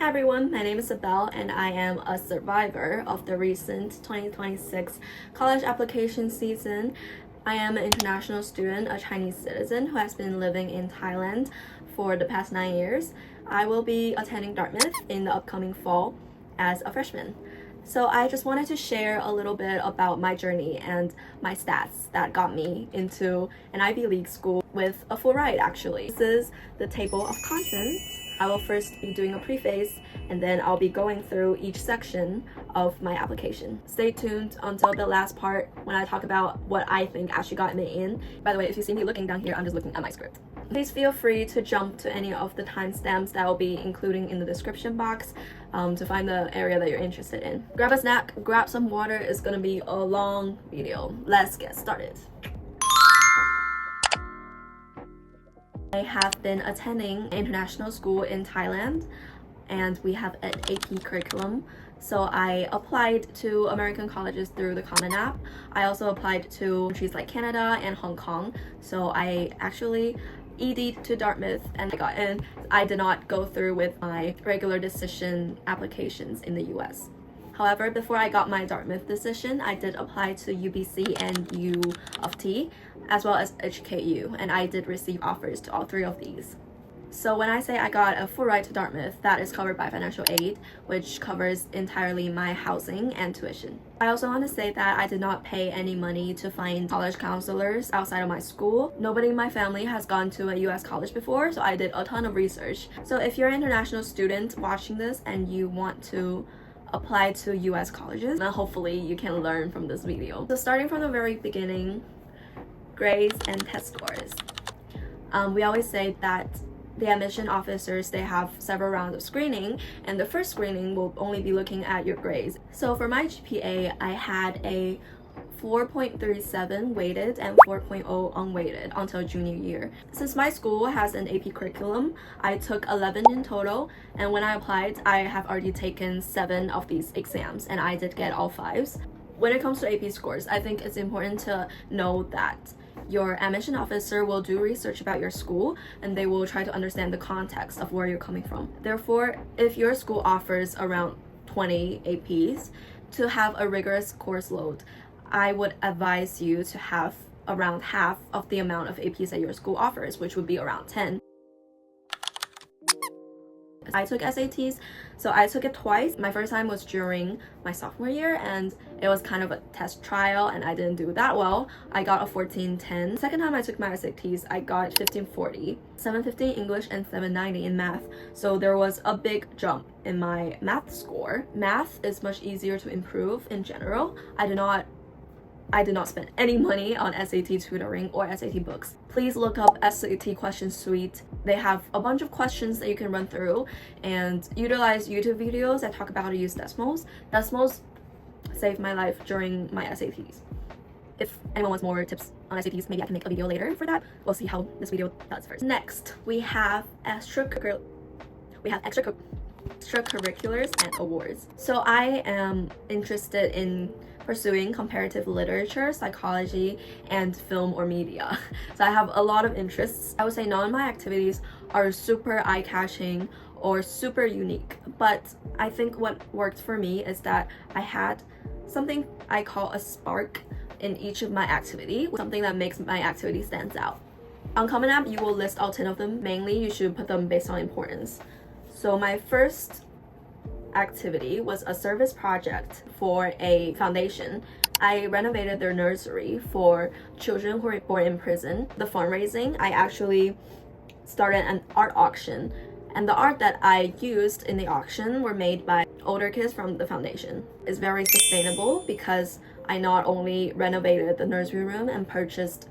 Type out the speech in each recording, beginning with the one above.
Hi everyone, my name is Sybel and I am a survivor of the recent 2026 college application season. I am an international student, a Chinese citizen who has been living in Thailand for the past 9 years. I will be attending Dartmouth in the upcoming fall as a freshman. So I just wanted to share a little bit about my journey and my stats that got me into an Ivy League school with a full ride actually. This is the table of contents. I will first be doing a preface and then I'll be going through each section of my application. Stay tuned until the last part when I talk about what I think actually got me in. By the way, if you see me looking down here, I'm just looking at my script. Please feel free to jump to any of the timestamps that I'll be including in the description box to find the area that you're interested in. Grab a snack, grab some water. It's gonna be a long video. Let's get started. I have been attending international school in Thailand and we have an AP curriculum. So I applied to American colleges through the Common App. I also applied to countries like Canada and Hong Kong. So I actually ED'd to Dartmouth and I got in. I did not go through with my regular decision applications in the US. However, before I got my Dartmouth decision, I did apply to UBC and U of T, as well as HKU, and I did receive offers to all three of these. So when I say I got a full ride to Dartmouth, that is covered by financial aid, which covers entirely my housing and tuition. I also want to say that I did not pay any money to find college counselors outside of my school. Nobody in my family has gone to a US college before, so I did a ton of research. So if you're an international student watching this and you want to apply to US colleges, then hopefully you can learn from this video. So starting from the very beginning, grades and test scores. We always say that the admission officers, they have several rounds of screening, and the first screening will only be looking at your grades. So for my GPA, I had a 4.37 weighted and 4.0 unweighted until junior year. Since my school has an AP curriculum, I took 11 in total, and when I applied, I have already taken 7 of these exams and I did get all 5s. When it comes to AP scores, I think it's important to know that your admission officer will do research about your school and they will try to understand the context of where you're coming from. Therefore, if your school offers around 20 APs, to have a rigorous course load, I would advise you to have around half of the amount of APs that your school offers, which would be around 10. I took SATs, so I took it twice. My first time was during my sophomore year and it was kind of a test trial and I didn't do that well. I got a 1410. Second time I took my SATs, I got 1540, 750 English and 790 in math. So there was a big jump in my math score. Math is much easier to improve in general. I did not spend any money on SAT tutoring or SAT books. Please look up SAT Question Suite. They have a bunch of questions that you can run through and utilize YouTube videos that talk about how to use decimals. Decimals saved my life during my SATs. If anyone wants more tips on SATs, maybe I can make a video later for that. We'll see how this video does first. Next, we have extracurriculars and awards. So I am interested in pursuing comparative literature, psychology, and film or media. So I have a lot of interests. I would say none of my activities are super eye-catching or super unique, but I think what worked for me is that I had something I call a spark in each of my activity, something that makes my activity stands out. On Common App, you will list all 10 of them. Mainly, you should put them based on importance. So my first activity was a service project for a foundation. I renovated their nursery for children who were born in prison. The fundraising, I actually started an art auction, and the art that I used in the auction were made by older kids from the foundation. It's very sustainable because I not only renovated the nursery room and purchased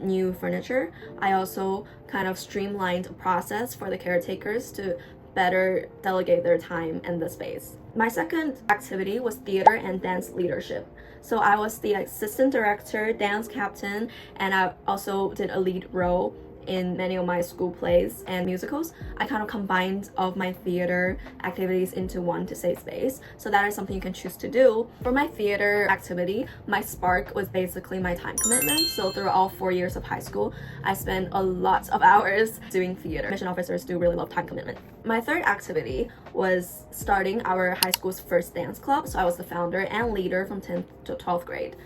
new furniture, I also kind of streamlined the process for the caretakers to better delegate their time and the space. My second activity was theater and dance leadership. So I was the assistant director, dance captain, and I also did a lead role in many of my school plays and musicals. I kind of combined all of my theater activities into one to save space. So that is something you can choose to do. For my theater activity, my spark was basically my time commitment. So through all 4 years of high school, I spent a lot of hours doing theater. Mission officers do really love time commitment. My third activity was starting our high school's first dance club. So I was the founder and leader from 10th to 12th grade.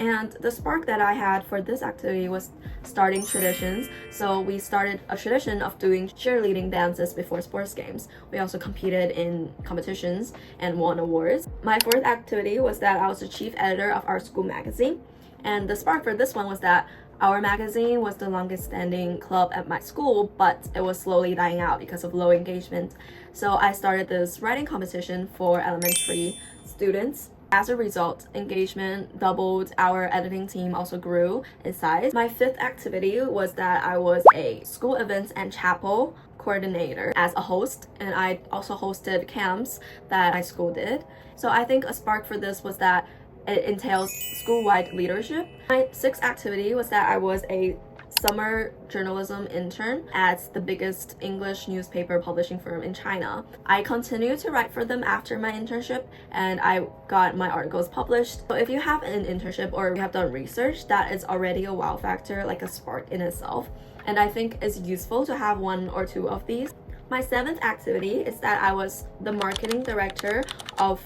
And the spark that I had for this activity was starting traditions. So we started a tradition of doing cheerleading dances before sports games. We also competed in competitions and won awards. My fourth activity was that I was the chief editor of our school magazine. And the spark for this one was that our magazine was the longest standing club at my school, but it was slowly dying out because of low engagement. So I started this writing competition for elementary students. As a result, engagement doubled, our editing team also grew in size. My fifth activity was that I was a school events and chapel coordinator as a host, and I also hosted camps that my school did. So I think a spark for this was that it entails school-wide leadership. My sixth activity was that I was a summer journalism intern at the biggest English newspaper publishing firm in China. I continued to write for them after my internship, and I got my articles published. So if you have an internship or you have done research, that is already a wow factor, like a spark in itself. And I think it's useful to have one or two of these. My seventh activity is that I was the marketing director of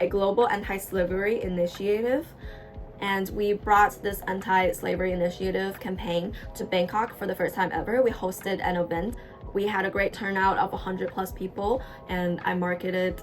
a global anti-slavery initiative. And we brought this anti-slavery initiative campaign to Bangkok for the first time ever. We hosted an event. We had a great turnout of 100+ people, and I marketed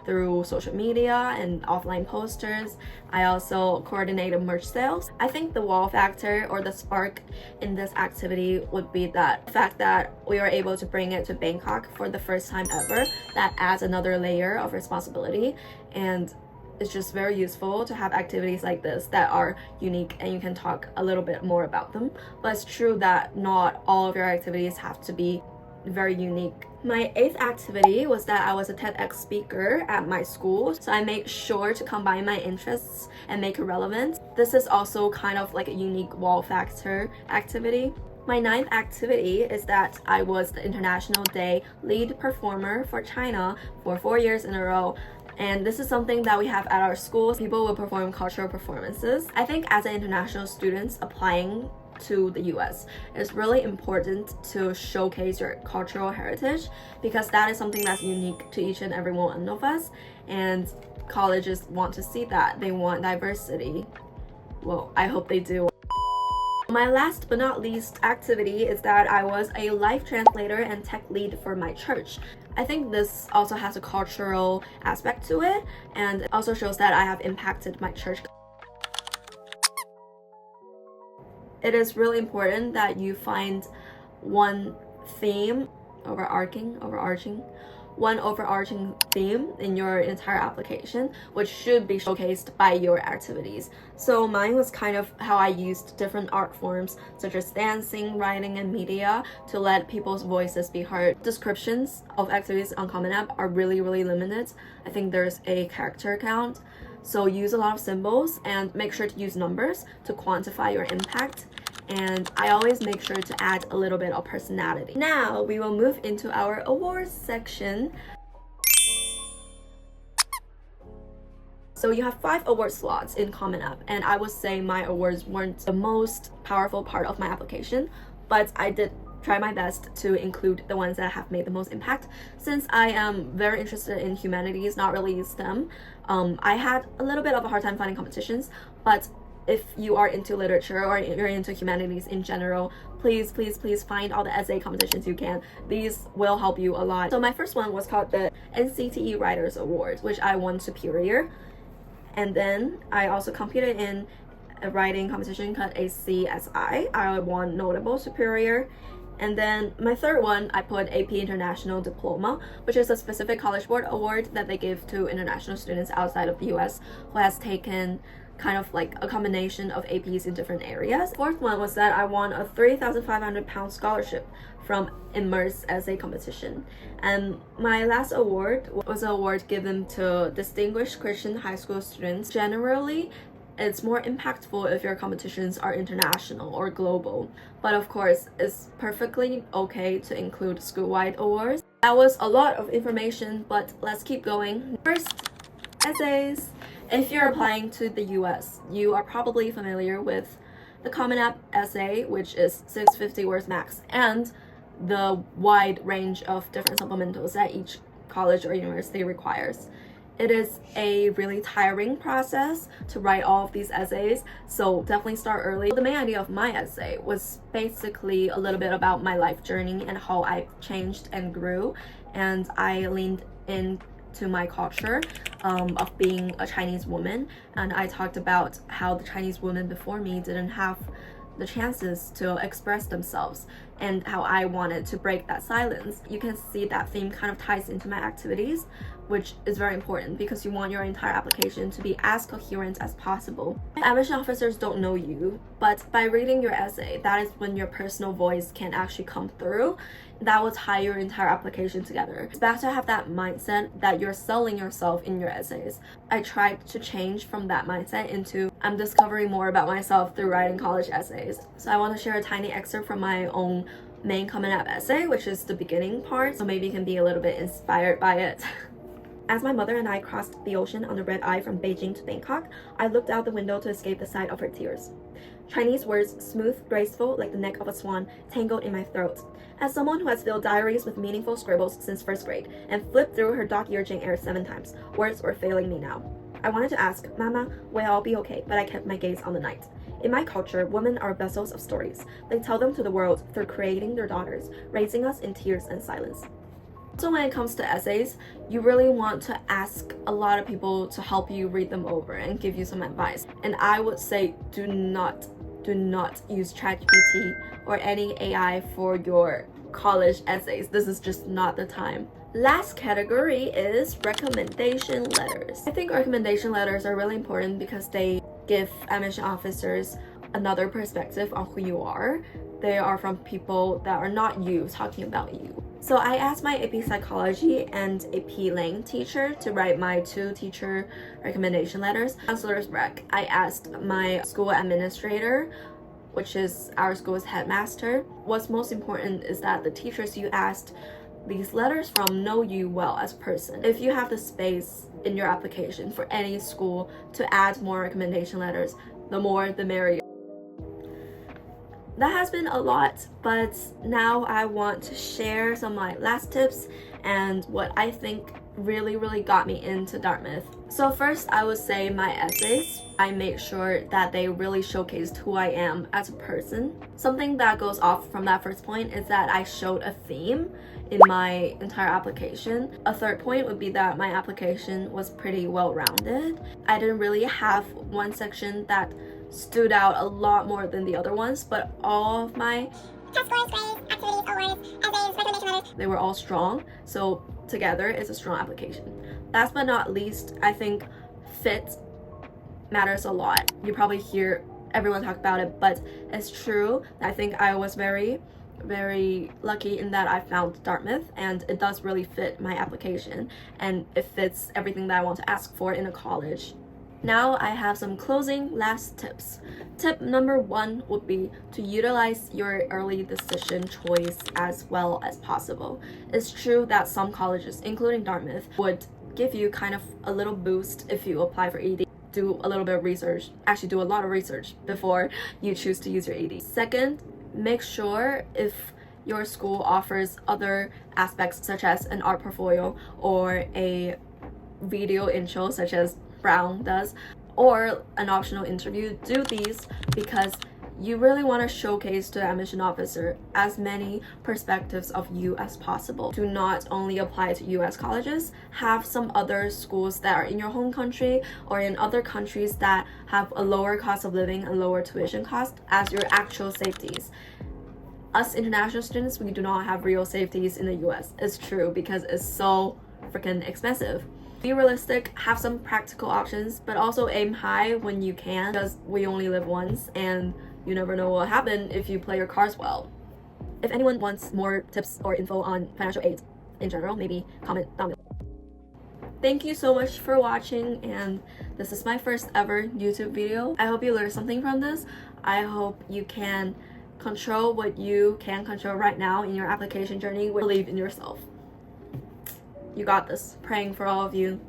through social media and offline posters. I also coordinated merch sales. I think the wow factor or the spark in this activity would be that the fact that we were able to bring it to Bangkok for the first time ever. That adds another layer of responsibility, and it's just very useful to have activities like this that are unique and you can talk a little bit more about them. But it's true that not all of your activities have to be very unique. My eighth activity was that I was a TEDx speaker at my school, so I made sure to combine my interests and make it relevant. This is also kind of like a unique wow factor activity. My ninth activity is that I was the International Day lead performer for China for 4 years in a row. And this is something that we have at our schools. People will perform cultural performances. I think as an international student applying to the US, it's really important to showcase your cultural heritage, because that is something that's unique to each and every one of us. And colleges want to see that. They want diversity. Well, I hope they do. My last but not least activity is that I was a life translator and tech lead for my church. I think this also has a cultural aspect to it, and it also shows that I have impacted my church. It is really important that you find one theme, one overarching theme in your entire application, which should be showcased by your activities. So mine was kind of how I used different art forms such as dancing, writing, and media to let people's voices be heard. Descriptions of activities on Common App are really limited. I think there's a character count. So use a lot of symbols and make sure to use numbers to quantify your impact. And I always make sure to add a little bit of personality. Now we will move into our awards section. So you have 5 award slots in Common App, and I would say my awards weren't the most powerful part of my application, but I did try my best to include the ones that have made the most impact. Since I am very interested in humanities, not really STEM, I had a little bit of a hard time finding competitions, but if you are into literature or you're into humanities in general, please find all the essay competitions you can. These will help you a lot. So my first one was called the NCTE Writers Award, which I won superior. And then I also competed in a writing competition called ECS. I won notable superior. And then my third one, I put AP International Diploma, which is a specific College Board award that they give to international students outside of the US who has taken kind of like a combination of APs in different areas. Fourth one was that I won a £3,500 scholarship from Immerse Essay Competition. And my last award was an award given to distinguished Christian high school students. Generally, It's more impactful if your competitions are international or global. But of course, it's perfectly okay to include school-wide awards. That was a lot of information, but let's keep going. First, essays. If you're applying to the US, you are probably familiar with the Common App essay, which is 650 words max, and the wide range of different supplementals that each college or university requires. It is a really tiring process to write all of these essays, so definitely start early. The main idea of my essay was basically a little bit about my life journey and how I changed and grew, and I leaned into my culture of being a Chinese woman, and I talked about how the Chinese women before me didn't have the chances to express themselves and how I wanted to break that silence. You can see that theme kind of ties into my activities, which is very important because you want your entire application to be as coherent as possible. Admission officers don't know you, but by reading your essay, that is when your personal voice can actually come through. That will tie your entire application together. It's best to have that mindset that you're selling yourself in your essays. I tried to change from that mindset into I'm discovering more about myself through writing college essays. So I want to share a tiny excerpt from my own main Common App essay, which is the beginning part, so maybe you can be a little bit inspired by it. As my mother and I crossed the ocean on the red eye from Beijing to Bangkok, I looked out the window to escape the sight of her tears. Chinese words, smooth, graceful, like the neck of a swan, tangled in my throat. As someone who has filled diaries with meaningful scribbles since first grade and flipped through her dog-eared Jane Eyre 7 times, words were failing me now. I wanted to ask, Mama, will I'll be okay, but I kept my gaze on the night. In my culture, women are vessels of stories. They tell them to the world through creating their daughters, raising us in tears and silence. So when it comes to essays, you really want to ask a lot of people to help you read them over and give you some advice. And I would say do not use ChatGPT or any AI for your college essays. This is just not the time. Last category is recommendation letters. I think recommendation letters are really important because they give admission officers another perspective on who you are. They are from people that are not you talking about you. So I asked my AP Psychology and AP Lang teacher to write my 2 teacher recommendation letters. Counselor's rec, I asked my school administrator, which is our school's headmaster. What's most important is that the teachers you asked these letters from know you well as a person. If you have the space in your application for any school to add more recommendation letters, the more the merrier. That has been a lot, but now I want to share some of my last tips and what I think really got me into Dartmouth. So first, I would say my essays. I made sure that they really showcased who I am as a person. Something that goes off from that first point is that I showed a theme in my entire application. A third point would be that my application was pretty well-rounded. I didn't really have one section that stood out a lot more than the other ones, but all of my test scores, grades, activities, awards, essays, recommendation letters, they were all strong. So together it's a strong application. Last but not least, I think fit matters a lot. You probably hear everyone talk about it, but it's true. I think I was very lucky in that I found Dartmouth, and it does really fit my application and it fits everything that I want to ask for in a college. Now I have some closing last tips. Tip number 1 would be to utilize your early decision choice as well as possible. It's true that some colleges, including Dartmouth, would give you kind of a little boost if you apply for ED. Do a little bit of research, actually do a lot of research before you choose to use your ED. Second, make sure if your school offers other aspects such as an art portfolio or a video intro such as Brown does, or an optional interview, do these because you really want to showcase to the admission officer as many perspectives of you as possible. Do not only apply to US colleges, have some other schools that are in your home country or in other countries that have a lower cost of living and lower tuition cost as your actual safeties. Us international students, we do not have real safeties in the US. It's true because it's so freaking expensive. Be realistic, have some practical options, but also aim high when you can because we only live once and you never know what will happen if you play your cards well. If anyone wants more tips or info on financial aid in general, maybe comment down below. Thank you so much for watching, and This is my first ever YouTube video. I hope you learned something from this. I hope you can control what you can control right now in your application journey. Believe in yourself. You got this. Praying for all of you.